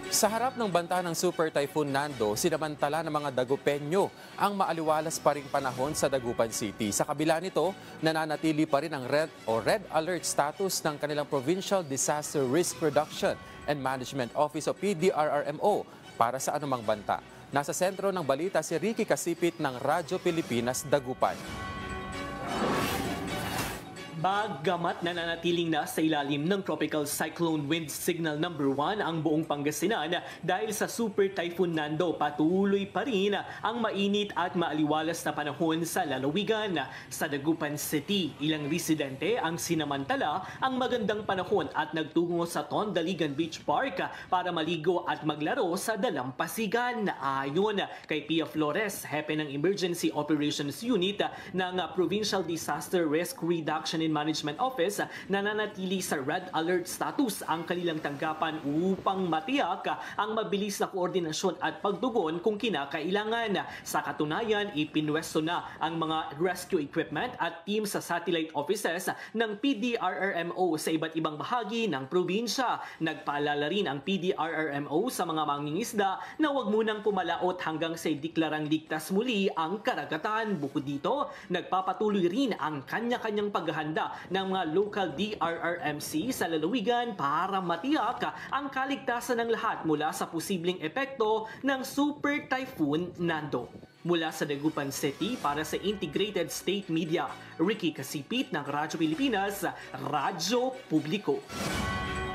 Sa harap ng banta ng Super Typhoon Nando, sinamantala ng mga Dagupenyo ang maaliwalas pa ring panahon sa Dagupan City. Sa kabila nito, nananatili pa rin ang red alert status ng kanilang Provincial Disaster Risk Reduction and Management Office o PDRRMO para sa anumang banta. Nasa sentro ng balita si Ricky Kasipit ng Radyo Pilipinas, Dagupan. Bagamat nananatiling na sa ilalim ng Tropical Cyclone Wind Signal number 1 ang buong Pangasinan dahil sa Super Typhoon Nando, patuloy pa rin ang mainit at maaliwalas na panahon sa lalawigan. Sa Dagupan City, ilang residente ang sinamantala ang magandang panahon at nagtungo sa Tondaligan Beach Park para maligo at maglaro sa dalampasigan. Ayon kay Pia Flores, hepe ng Emergency Operations Unit ng Provincial Disaster Risk Reduction and Management Office, nananatili sa red alert status ang kanilang tanggapan upang matiyak ang mabilis na koordinasyon at pagtugon kung kinakailangan. Sa katunayan, ipinwesto na ang mga rescue equipment at team sa satellite offices ng PDRRMO sa iba't ibang bahagi ng probinsya. Nagpaalala rin ang PDRRMO sa mga mangingisda na huwag munang pumalaot hanggang sa ideklarang ligtas muli ang karagatan. Bukod dito, nagpapatuloy rin ang kanya-kanyang paghahanda ng mga local DRRMC sa lalawigan para matiyak ang kaligtasan ng lahat mula sa posibleng epekto ng Super Typhoon Nando. Mula sa Dagupan City para sa Integrated State Media, Ricky Kasipit ng Radyo Pilipinas, Radyo Publiko.